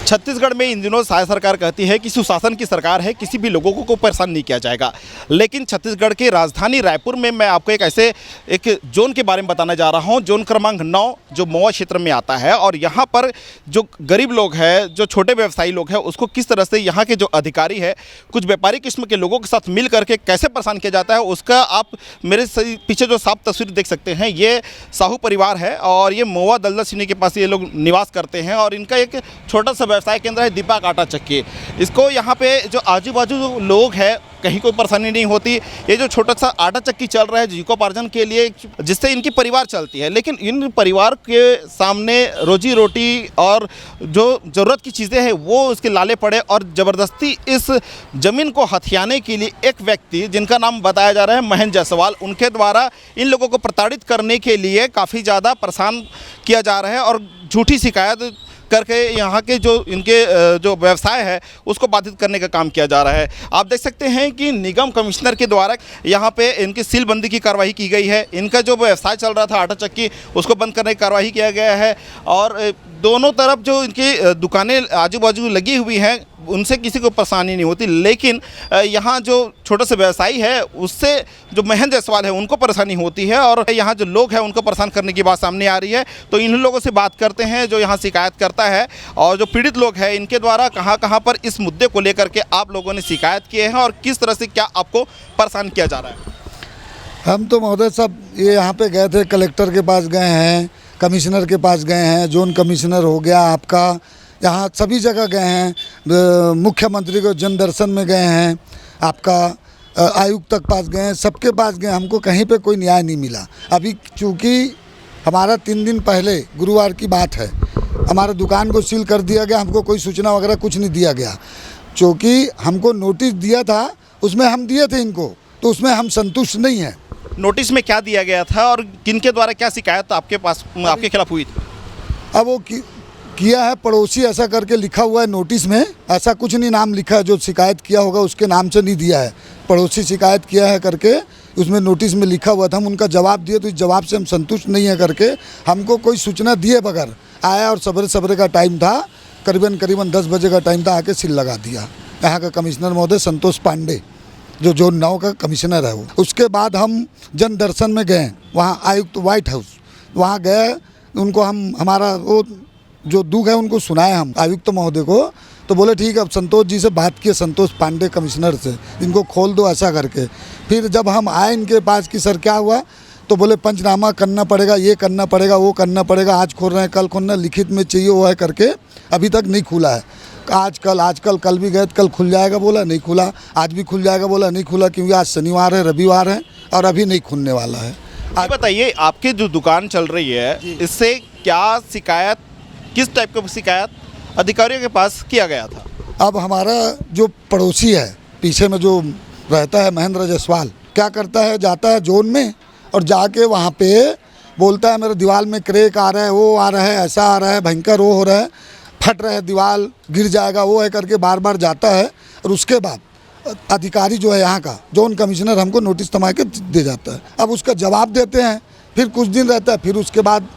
छत्तीसगढ़ में इन दिनों राज्य सरकार कहती है कि सुशासन की सरकार है, किसी भी लोगों को परेशान नहीं किया जाएगा। लेकिन छत्तीसगढ़ की राजधानी रायपुर में मैं आपको एक जोन के बारे में बताने जा रहा हूं, जोन क्रमांक 9 जो महुआ क्षेत्र में आता है। और यहां पर जो गरीब लोग हैं, जो छोटे व्यवसायी लोग हैं, उसको किस तरह से यहाँ के जो अधिकारी है कुछ व्यापारी किस्म के लोगों के साथ मिल करके कैसे परेशान किया जाता है, उसका आप मेरे पीछे जो साफ तस्वीर देख सकते हैं। ये साहू परिवार है और ये महुआ दलदल सीनी के पास ये लोग निवास करते हैं और इनका एक छोटा सा व्यवसाय केंद्र है दीपक आटा चक्की। इसको यहाँ पे जो आजू बाजू लोग हैं कहीं कोई परेशानी नहीं होती। ये जो छोटा सा आटा चक्की चल रहा है जीविकोपार्जन के लिए, जिससे इनकी परिवार चलती है, लेकिन इन परिवार के सामने रोजी रोटी और जो ज़रूरत की चीज़ें हैं वो उसके लाले पड़े और ज़बरदस्ती इस ज़मीन को हथियाने के लिए एक व्यक्ति जिनका नाम बताया जा रहा है महेंद्र जायसवाल, उनके द्वारा इन लोगों को प्रताड़ित करने के लिए काफ़ी ज़्यादा परेशान किया जा रहा है और झूठी शिकायत करके यहाँ के जो इनके जो व्यवसाय है उसको बाधित करने का काम किया जा रहा है। आप देख सकते हैं कि निगम कमिश्नर के द्वारा यहाँ पे इनकी सीलबंदी की कार्रवाई की गई है। इनका जो व्यवसाय चल रहा था आटा चक्की, उसको बंद करने की कार्रवाई किया गया है और दोनों तरफ जो इनकी दुकानें आजू बाजू लगी हुई हैं उनसे किसी को परेशानी नहीं होती, लेकिन यहाँ जो छोटा सा व्यवसायी है उससे जो महेंद्र जायसवाल है उनको परेशानी होती है और यहाँ जो लोग हैं उनको परेशान करने की बात सामने आ रही है। तो इन लोगों से बात करते हैं जो यहाँ शिकायत करता है और जो पीड़ित लोग हैं इनके द्वारा कहाँ पर इस मुद्दे को लेकर के आप लोगों ने शिकायत किए हैं और किस तरह से क्या आपको परेशान किया जा रहा है। हम तो महोदय साहब ये यहाँ पे गए थे, कलेक्टर के पास गए हैं, कमिश्नर के पास गए हैं, जोन कमिश्नर हो गया आपका, यहाँ सभी जगह गए हैं, मुख्यमंत्री को जन दर्शन में गए हैं, आपका आयुक्त तक पास गए हैं, सबके पास गए, हमको कहीं पे कोई न्याय नहीं मिला। अभी चूँकि हमारा 3 दिन पहले गुरुवार की बात है, हमारे दुकान को सील कर दिया गया, हमको कोई सूचना वगैरह कुछ नहीं दिया गया। चूँकि हमको नोटिस दिया था उसमें हम दिए थे इनको, तो उसमें हम संतुष्ट नहीं हैं। नोटिस में क्या दिया गया था और किनके द्वारा क्या शिकायत आपके पास आपके खिलाफ हुई थी? अब वो किया है पड़ोसी ऐसा करके लिखा हुआ है नोटिस में, ऐसा कुछ नहीं नाम लिखा है, जो शिकायत किया होगा उसके नाम से नहीं दिया है, पड़ोसी शिकायत किया है करके उसमें नोटिस में लिखा हुआ था। हम उनका जवाब दिए तो इस जवाब से हम संतुष्ट नहीं है करके हमको कोई सूचना दिए बगैर आया और सवेरे का टाइम था, करीबन 10 बजे का टाइम था, आके सील लगा दिया। यहाँ का कमिश्नर महोदय संतोष पांडे जो जोन 9 का कमिश्नर है वो। उसके बाद हम जन दर्शन में गए, वहाँ आयुक्त व्हाइट हाउस, वहाँ गए, उनको हमारा वो जो दुख है उनको सुनाए हम आयुक्त महोदय को, तो बोले ठीक है। अब संतोष जी से बात किए, संतोष पांडे कमिश्नर से, इनको खोल दो ऐसा करके। फिर जब हम आए इनके पास कि सर क्या हुआ, तो बोले पंचनामा करना पड़ेगा, ये करना पड़ेगा, वो करना पड़ेगा, आज खोल रहे हैं, कल खोलना, लिखित में चाहिए वो है करके अभी तक नहीं खुला है। आज कल भी गए, कल खुल जाएगा बोला, नहीं खुला, आज भी खुल जाएगा बोला, नहीं खुला, क्योंकि आज शनिवार है, रविवार है और अभी नहीं खुलने वाला है। आप बताइए, आपकी जो दुकान चल रही है इससे क्या शिकायत, किस टाइप की शिकायत अधिकारियों के पास किया गया था? अब हमारा जो पड़ोसी है पीछे में जो रहता है महेंद्र जायसवाल, क्या करता है, जाता है जोन में और जाके वहाँ पे बोलता है मेरे दीवार में क्रैक आ रहा है, वो आ रहा है, ऐसा आ रहा है, भयंकर वो हो रहा है, फट रहा है, दीवार गिर जाएगा, वो है करके बार जाता है। और उसके बाद अधिकारी जो है यहाँ का जोन कमिश्नर हमको नोटिस थमा के दे जाता है। अब उसका जवाब देते हैं, फिर कुछ दिन रहता है, फिर उसके बाद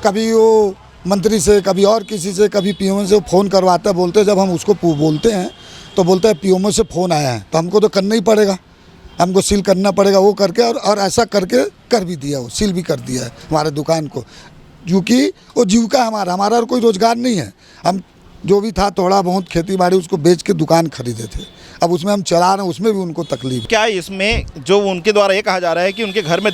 कभी वो मंत्री से, कभी और किसी से, कभी पीओ से फ़ोन करवाता है। बोलते जब हम उसको बोलते हैं तो बोलता है पीओ से फ़ोन आया है, तो हमको तो करना ही पड़ेगा, हमको सील करना पड़ेगा, वो करके और ऐसा करके कर भी दिया, वो सील भी कर दिया है हमारे दुकान को, क्योंकि वो जीविका हमारा और कोई रोज़गार नहीं है। हम जो भी था थोड़ा बहुत खेती बाड़ी उसको बेच के दुकान खरीदे थे, अब उसमें हम चला रहे हैं, उसमें भी उनको तकलीफ। क्या इसमें जो उनके द्वारा ये कहा जा रहा है कि उनके घर में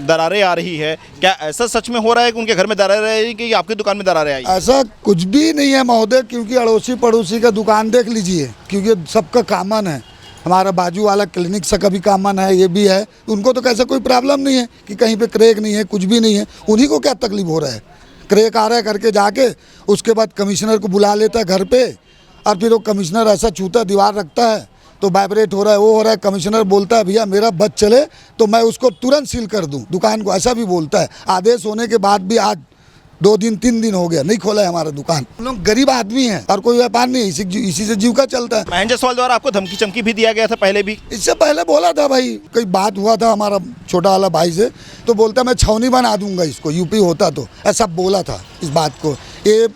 दरारें आ रही है, क्या ऐसा सच में हो रहा है कि उनके घर में दरारें आ रही है कि आपकी दुकान में दरारें आई? ऐसा कुछ भी नहीं है महोदय, क्योंकि अड़ोसी पड़ोसी का दुकान देख लीजिए, क्योंकि सबका कॉमन है, हमारा बाजू वाला क्लिनिक से का भी कॉमन है, ये भी है, उनको तो कैसा कोई प्रॉब्लम नहीं है कि कहीं पे क्रैक नहीं है, कुछ भी नहीं है। उन्हीं को क्या तकलीफ हो रहा है, क्रैक आ रहा है करके जाके उसके बाद कमिश्नर को बुला लेता है घर पे और फिर वो कमिश्नर ऐसा छूता दीवार रखता है तो वाइब्रेट हो रहा है, वो हो रहा है। कमिश्नर बोलता है भैया मेरा बच चले तो मैं उसको तुरंत सील कर दूं दुकान को, ऐसा भी बोलता है। आदेश होने के बाद भी आज 2 दिन 3 दिन हो गया नहीं खोला है हमारा दुकान। हम लोग गरीब आदमी हैं और कोई व्यापार नहीं, इसी से जीविका चलता है। महेंद्र जायसवाल द्वारा आपको धमकी चमकी भी दिया गया था पहले भी? इससे पहले बोला था भाई, कोई बात हुआ था हमारा छोटा वाला भाई से, तो बोलता मैं छावनी बना दूंगा इसको, यूपी होता तो, ऐसा बोला था इस बात को। ये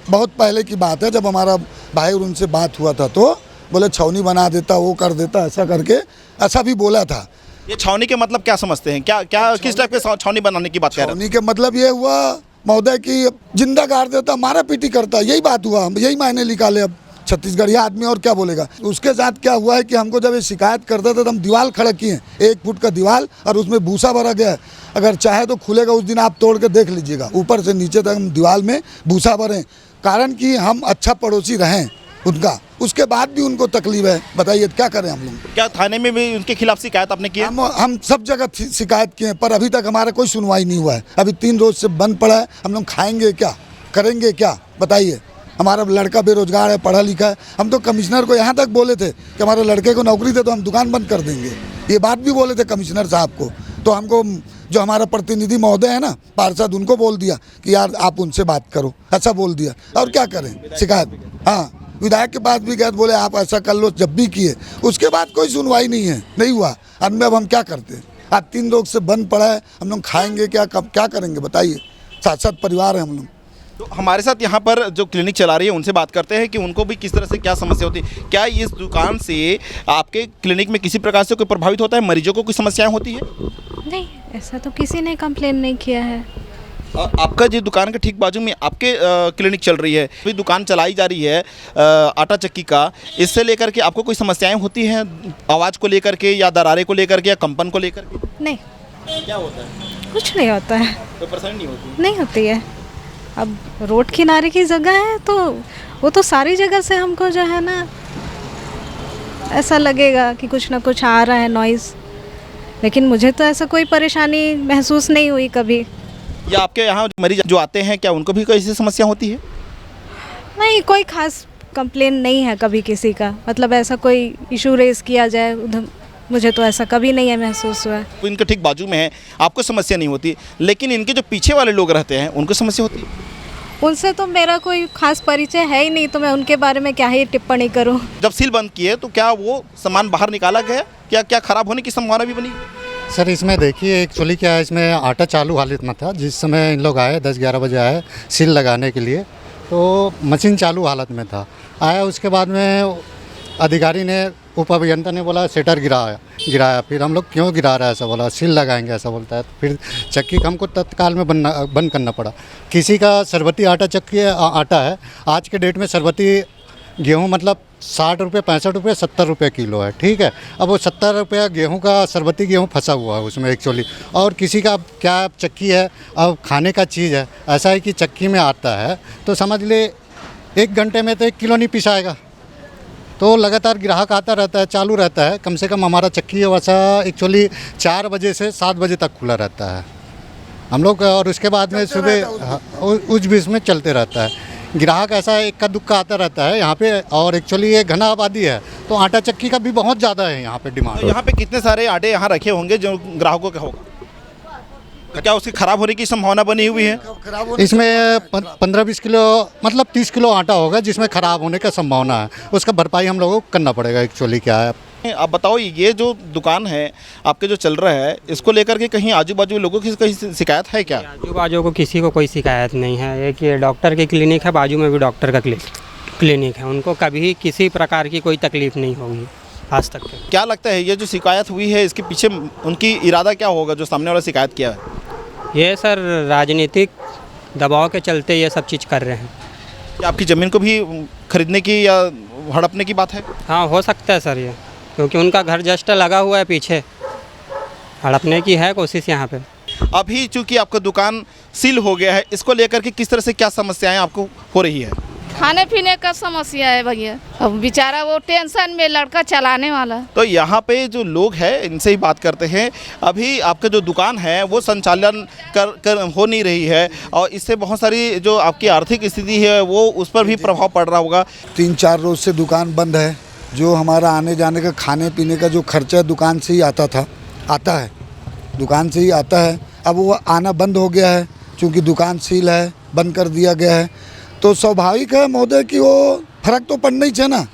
बहुत पहले की बात है, जब हमारा भाई और उनसे बात हुआ था तो बोले छावनी बना देता, वो कर देता, ऐसा करके ऐसा भी बोला था। ये छावनी के मतलब क्या समझते हैं? क्या क्या किस टाइप के छावनी बनाने की बात कह रहे हैं? छावनी के मतलब ये हुआ महोदय कि जिंदा गाड़ देता, मारा पीटी करता, यही बात हुआ। हम यही मायने निकाले अब छत्तीसगढ़ी आदमी और क्या बोलेगा। उसके साथ क्या हुआ है कि हमको जब ये शिकायत करते थे तो हम दीवार खड़ा किए, 1 फुट का दीवार, और उसमें भूसा भरा गया है। अगर चाहे तो खुलेगा, उस दिन आप तोड़ के देख लीजिएगा, ऊपर से नीचे तक हम दीवार में भूसा भरे, कारण कि हम अच्छा पड़ोसी रहें उनका। उसके बाद भी उनको तकलीफ है, बताइए क्या करें हम लोग। क्या थाने में भी उनके खिलाफ शिकायत आपने की है? हम सब जगह शिकायत किए हैं, पर अभी तक हमारा कोई सुनवाई नहीं हुआ है। अभी 3 रोज से बंद पड़ा है। हम लोग खाएंगे क्या, करेंगे क्या, बताइए। हमारा लड़का बेरोजगार है, पढ़ा लिखा है। हम तो कमिश्नर को यहाँ तक बोले थे कि हमारे लड़के को नौकरी दे तो हम दुकान बंद कर देंगे, ये बात भी बोले थे कमिश्नर साहब को। तो हमको जो हमारा प्रतिनिधि महोदय है ना, पार्षद, उनको बोल दिया कि यार आप उनसे बात करो, ऐसा बोल दिया। और क्या करें, शिकायत, हाँ, विधायक के पास भी गए, बोले आप ऐसा कर लो, जब भी किए उसके बाद कोई सुनवाई नहीं है, नहीं हुआ। अब हम क्या करते हैं? आज 3 रोज से बंद पड़ा है, हम लोग खाएंगे क्या, कब क्या करेंगे, बताइए। 7 परिवार है हम लोग। तो हमारे साथ यहाँ पर जो क्लिनिक चला रही है उनसे बात करते हैं कि उनको भी किस तरह से क्या समस्या होती है। क्या इस दुकान से आपके क्लिनिक में किसी प्रकार से कोई प्रभावित होता है? मरीजों को कोई समस्याएं होती है? नहीं, ऐसा तो किसी ने कंप्लेन नहीं किया है। आपका जो दुकान के ठीक बाजू में आपके क्लिनिक चल रही है, अभी दुकान चलाई जा रही है आटा चक्की का, इससे लेकर के आपको कोई समस्याएं होती हैं आवाज़ को लेकर के, या दरारे को लेकर के, या कंपन को लेकर के? नहीं, क्या होता है? कुछ नहीं होता है। कोई परेशानी नहीं होती? नहीं होती है। अब रोड किनारे की जगह है तो वो तो सारी जगह से हमको जो है ना ऐसा लगेगा कि कुछ ना कुछ आ रहा है नॉइज़, लेकिन मुझे तो ऐसा कोई परेशानी महसूस नहीं हुई कभी। या आपके यहाँ मरीज जो आते हैं, क्या उनको भी कोई ऐसी समस्या होती है? नहीं, कोई खास कंप्लेन नहीं है कभी किसी का, मतलब ऐसा कोई इशू रेस किया जाए उधर, मुझे तो ऐसा कभी नहीं है महसूस हुआ है। वो इनके ठीक बाजू में है, आपको समस्या नहीं होती, लेकिन इनके जो पीछे वाले लोग रहते हैं उनको समस्या होती है? उनसे तो मेरा कोई खास परिचय है ही नहीं, तो मैं उनके बारे में क्या ही टिप्पणी करूं। जब सील बंद किए तो क्या वो सामान बाहर निकाला गया? क्या क्या खराब होने की संभावना भी बनी? सर इसमें देखिए एक्चुअली क्या है, इसमें आटा चालू हालत में था जिस समय इन लोग आए, 10-11 बजे आए सील लगाने के लिए, तो मशीन चालू हालत में था। आया, उसके बाद में अधिकारी ने, उप अभियंता ने बोला शटर गिराया। फिर हम लोग क्यों गिरा रहा है ऐसा बोला, सील लगाएंगे ऐसा बोलता है। तो फिर चक्की को हमको तत्काल में बंद करना पड़ा। किसी का सरबती आटा चक्की आटा है, आज के डेट में सरबती गेहूँ मतलब 60 रुपये, 65 रुपये, 70 रुपये किलो है, ठीक है। अब वो 70 रुपये गेहूँ का, सरबती गेहूँ फंसा हुआ है उसमें एक्चुअली। और किसी का क्या चक्की है, अब खाने का चीज़ है, ऐसा है कि चक्की में आता है तो समझ ले 1 घंटे में तो 1 किलो नहीं पिसाएगा। तो लगातार ग्राहक आता रहता है, चालू रहता है। कम से कम हमारा चक्की है वैसा एक्चुअली 4 बजे से 7 बजे तक खुला रहता है हम लोग, और उसके बाद में सुबह उस बीच में चलते रहता है। ग्राहक ऐसा इक्का दुक्का आता रहता है यहाँ पे, और एक्चुअली ये घना आबादी है तो आटा चक्की का भी बहुत ज़्यादा है यहाँ पे डिमांड। तो यहाँ पे कितने सारे आटे यहाँ रखे होंगे जो ग्राहकों का होगा? क्या उसकी खराब होने की संभावना बनी हुई है? इसमें 15-20 किलो मतलब 30 किलो आटा होगा जिसमें ख़राब होने का संभावना है। उसका भरपाई हम लोगों को करना पड़ेगा। एक्चुअली क्या है, आप बताओ, ये जो दुकान है आपके जो चल रहा है, इसको लेकर के कहीं आजू बाजू लोगों की कहीं शिकायत है क्या? आजू बाजू को किसी को कोई शिकायत नहीं है। एक ये डॉक्टर की क्लिनिक है, बाजू में भी डॉक्टर का क्लिनिक है, उनको कभी किसी प्रकार की कोई तकलीफ़ नहीं होगी आज तक। क्या लगता है ये जो शिकायत हुई है इसके पीछे उनकी इरादा क्या होगा जो सामने वाला शिकायत किया है? ये सर राजनीतिक दबाव के चलते ये सब चीज़ कर रहे हैं। क्या आपकी ज़मीन को भी खरीदने की या हड़पने की बात है? हाँ, हो सकता है सर ये, क्योंकि उनका घर जस्ट लगा हुआ है पीछे, हड़पने की है कोशिश यहाँ पे। अभी चूंकि आपका दुकान सील हो गया है, इसको लेकर के किस तरह से क्या समस्याएं आपको हो रही है? खाने पीने का समस्या है भैया, अब बेचारा वो टेंशन में लड़का चलाने वाला। तो यहाँ पे जो लोग हैं इनसे ही बात करते हैं। अभी आपका जो दुकान है वो संचालन कर हो नहीं रही है, और इससे बहुत सारी जो आपकी आर्थिक स्थिति है वो उस पर भी प्रभाव पड़ रहा होगा। 3-4 रोज से दुकान बंद है। जो हमारा आने जाने का, खाने पीने का जो खर्चा दुकान से ही आता है, दुकान से ही आता है। अब वो आना बंद हो गया है क्योंकि दुकान सील है, बंद कर दिया गया है। तो स्वाभाविक है महोदय कि वो फर्क तो पड़ना ही चाहिए ना।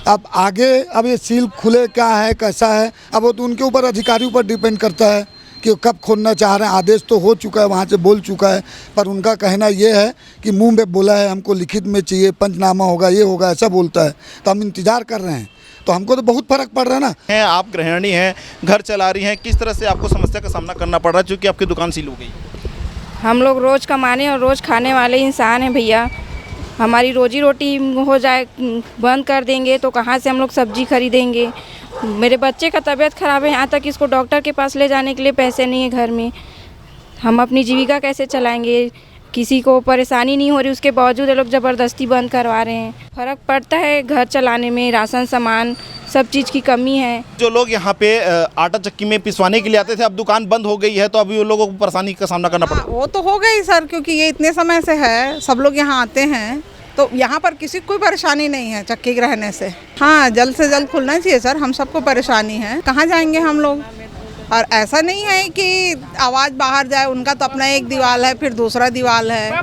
अब आगे अब ये सील खुले क्या है, कैसा है, अब वो तो उनके ऊपर, अधिकारी ऊपर डिपेंड करता है कि कब खोलना चाह रहे हैं। आदेश तो हो चुका है, वहाँ से बोल चुका है, पर उनका कहना ये है कि मुंह में बोला है हमको लिखित में चाहिए, पंचनामा होगा, ये होगा, ऐसा बोलता है। तो हम इंतज़ार कर रहे हैं, तो हमको तो बहुत फ़र्क पड़ रहा है ना। हैं आप गृहिणी हैं, घर चला रही हैं, किस तरह से आपको समस्या का सामना करना पड़ रहा है चूँकि आपकी दुकान सील हो गई? हम लोग रोज़ कमाने और रोज़ खाने वाले इंसान हैं भैया। हमारी रोजी रोटी हो जाए, बंद कर देंगे तो कहाँ से हम लोग सब्जी खरीदेंगे। मेरे बच्चे का तबीयत ख़राब है, यहाँ तक इसको डॉक्टर के पास ले जाने के लिए पैसे नहीं है घर में। हम अपनी जीविका कैसे चलाएंगे? किसी को परेशानी नहीं हो रही, उसके बावजूद ये लोग ज़बरदस्ती बंद करवा रहे हैं। फ़र्क पड़ता है घर चलाने में, राशन सामान सब चीज़ की कमी है। जो लोग यहाँ पे आटा चक्की में पिसवाने के लिए आते थे, अब दुकान बंद हो गई है, तो अभी उन लोगों को परेशानी का सामना करना पड़ रहा है। वो तो हो गई सर, क्योंकि ये इतने समय से है, सब लोग यहाँ आते हैं, तो यहाँ पर किसी को कोई परेशानी नहीं है चक्की के रहने से। हाँ, जल्द से जल्द खुलना चाहिए सर, हम सबको परेशानी है, कहाँ जाएंगे हम लोग। और ऐसा नहीं है कि आवाज़ बाहर जाए, उनका तो अपना एक दीवार है, फिर दूसरा दीवार है,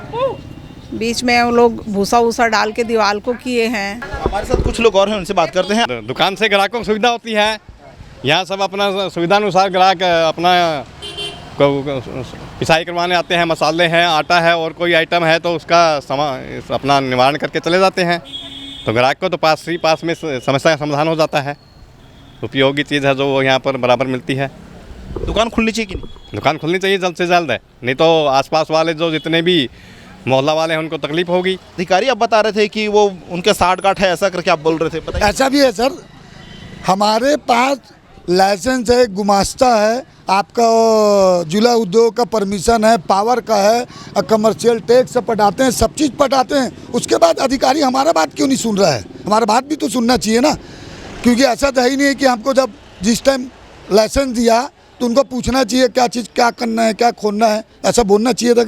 बीच में वो लोग भूसा वूसा डाल के दीवार को किए हैं। हमारे साथ कुछ लोग और हैं, उनसे बात करते हैं। दुकान से ग्राहकों को सुविधा होती है, यहाँ सब अपना सुविधा अनुसार ग्राहक अपना पिसाई करवाने आते हैं। मसाले हैं, आटा है और कोई आइटम है तो उसका अपना निवारण करके चले जाते हैं। तो ग्राहक को तो पास में समस्या का समाधान हो जाता है। उपयोगी चीज़ है जो यहाँ पर बराबर मिलती है। दुकान खुलनी चाहिए कि नहीं? दुकान खुलनी चाहिए जल्द से जल्द है, नहीं तो आसपास वाले जो जितने भी मोहल्ला वाले हैं उनको तकलीफ होगी। अधिकारी अब बता रहे थे कि वो उनके 60 गांठ है, ऐसा करके आप बोल रहे थे, बताइए। ऐसा भी है सर, हमारे पास लाइसेंस है, गुमास्ता है, आपका जिला उद्योग का परमिशन है, पावर का है, कमर्शियल टैक्स पटाते हैं, सब चीज़ पटाते हैं। उसके बाद अधिकारी हमारा बात क्यों नहीं सुन रहा है? हमारा बात भी तो सुनना चाहिए ना, क्योंकि ऐसा तो है ही नहीं कि हमको जब जिस टाइम लाइसेंस दिया तो उनको पूछना चाहिए क्या चीज़ क्या करना है, क्या खोलना है, ऐसा बोलना चाहिए था।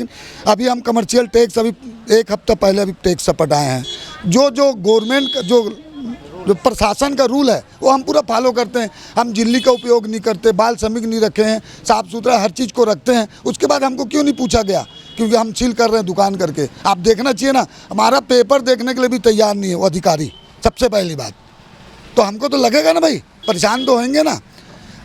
अभी हम कमर्शियल टैक्स अभी 1 हफ्ता पहले अभी टैक्स पटाए हैं। जो गवर्नमेंट का जो प्रशासन का रूल है वो हम पूरा फॉलो करते हैं। हम झिल्ली का उपयोग नहीं करते, बाल श्रमिक नहीं रखे हैं, साफ़ सुथरा हर चीज़ को रखते हैं। उसके बाद हमको क्यों नहीं पूछा गया? क्योंकि हम सील कर रहे हैं दुकान करके। आप देखना चाहिए ना, हमारा पेपर देखने के लिए भी तैयार नहीं है वो अधिकारी, सबसे पहली बात। तो हमको तो लगेगा ना भाई, परेशान तो होंगे ना।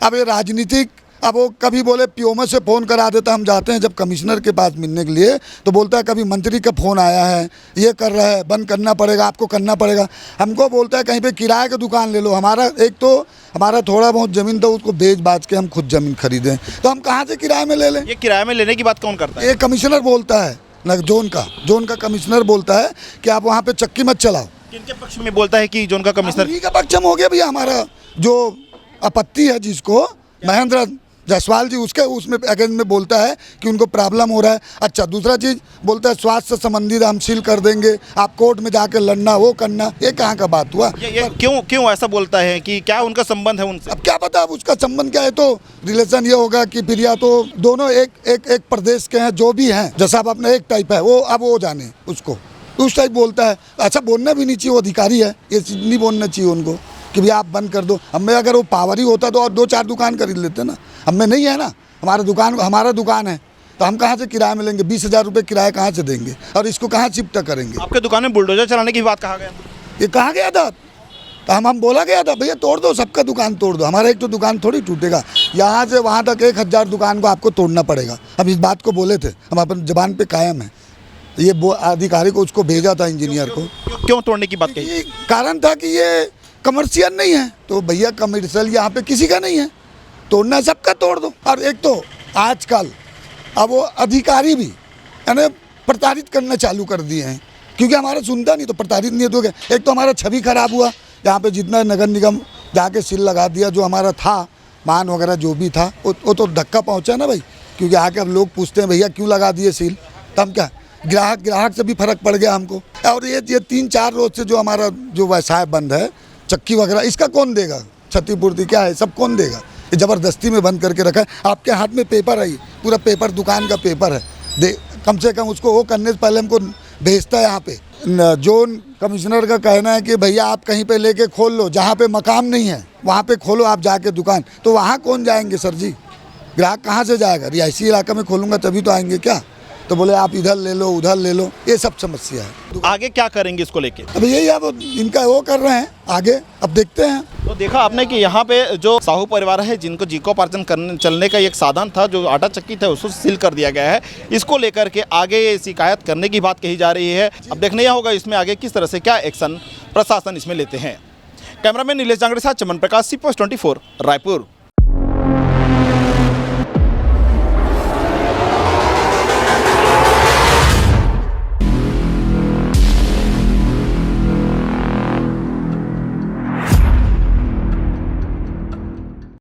अब ये राजनीतिक, अब वो कभी बोले पीओमओ से फ़ोन करा देता, हम जाते हैं जब कमिश्नर के पास मिलने के लिए तो बोलता है कभी मंत्री का फ़ोन आया है, ये कर रहा है, बंद करना पड़ेगा, आपको करना पड़ेगा। हमको बोलता है कहीं पे किराए की दुकान ले लो। हमारा थोड़ा बहुत ज़मीन था, उसको बेच बाच के हम खुद ज़मीन खरीदें, तो हम कहाँ से किराए में ले लें? ये किराए में लेने की बात कौन करता है? ये कमिश्नर बोलता है ना, जोन का कमिश्नर बोलता है कि आप वहाँ पर चक्की मत चलाओ। किनके पक्ष में बोलता है कि जोन का कमिश्नर? इन्हीं का पक्ष में हो गया भैया। हमारा जो आपत्ति है, जिसको महेंद्र जायसवाल जी, उसमें अगेंस्ट में बोलता है कि उनको प्रॉब्लम हो रहा है। अच्छा, दूसरा चीज़ बोलता है स्वास्थ्य से संबंधित हम सील कर देंगे, आप कोर्ट में जाकर लड़ना, वो करना। ये कहाँ का बात हुआ? ये क्यों ऐसा बोलता है कि क्या उनका संबंध है उनसे? अब क्या पता अब उसका संबंध क्या है। तो रिलेशन ये होगा कि फिर या तो दोनों एक प्रदेश के हैं, जो भी हैं, जैसा आप अपना एक टाइप है वो, अब वो जाने उसको उस टाइप बोलता है। अच्छा, बोलना भी नहीं चाहिए, वो अधिकारी है, ये नहीं बोलना चाहिए उनको कि भैया आप बंद कर दो। हमें अगर वो पावर ही होता तो और 2-4 दुकान खरीद लेते ना। हमें नहीं है ना, हमारा दुकान है, तो हम कहाँ से किराए में लेंगे? 20,000 रुपये किराया कहाँ से देंगे और इसको कहाँ शिफ्ट करेंगे? आपके दुकान में बुलडोजर चलाने की बात कहा गया? ये कहा गया था, तो हम बोला गया था भैया तोड़ दो, सबका दुकान तोड़ दो, हमारा एक तो दुकान थोड़ी टूटेगा। यहाँ से वहाँ तक 1,000 दुकान को आपको तोड़ना पड़ेगा। हम इस बात को बोले थे, हम अपनी ज़बान पे कायम है। ये अधिकारी को उसको भेजा था, इंजीनियर को। क्यों तोड़ने की बात कही? कारण था कि ये कमर्शियल नहीं है। तो भैया कमर्शियल यहाँ पे किसी का नहीं है, तोड़ना सबका तोड़ दो। और एक तो आजकल अब वो अधिकारी भी यानी प्रताड़ित करना चालू कर दिए हैं, क्योंकि हमारा सुनता नहीं तो प्रताड़ित नहीं हो गया। एक तो हमारा छवि खराब हुआ, यहाँ पे जितना नगर निगम जाके सील लगा दिया, जो हमारा था मान वगैरह जो भी था वो तो धक्का पहुँचा ना भाई, क्योंकि आके अब लोग पूछते हैं भैया क्यों लगा दिए सील, तो हम क्या ग्राहक से भी फर्क पड़ गया हमको। और ये 3-4 रोज से जो हमारा जो व्यवसाय बंद है, चक्की वगैरह, इसका कौन देगा? क्षतिपूर्ति क्या है, सब कौन देगा? ये ज़बरदस्ती में बंद करके रखा है। आपके हाथ में पेपर है, पूरा पेपर दुकान का पेपर है, कम से कम उसको वो करने से पहले हमको भेजता है। यहाँ पे जोन कमिश्नर का कहना है कि भैया आप कहीं पे लेके खोल लो, जहाँ पे मकाम नहीं है वहाँ पे खोलो आप जाके दुकान। तो वहाँ कौन जाएंगे सर जी? ग्राहक कहाँ से जाएगा? रिहायशी इलाका में खोलूँगा तभी तो आएंगे क्या? तो बोले आप इधर ले लो, उधर ले लो, ये सब समस्या है। आगे क्या करेंगे इसको लेके? अब यही अब इनका वो कर रहे हैं, आगे अब देखते हैं। तो देखा आपने कि यहाँ पे जो साहू परिवार है जिनको जीविकोपार्जन करने चलने का एक साधन था, जो आटा चक्की था उसको सील कर दिया गया है। इसको लेकर के आगे शिकायत करने की बात कही जा रही है। अब देखना यह होगा इसमें आगे किस तरह से क्या एक्शन प्रशासन इसमें लेते हैं। कैमरामैन नीलेश जांगड़े के साथ चमन प्रकाश, सी पोस्ट 24 रायपुर।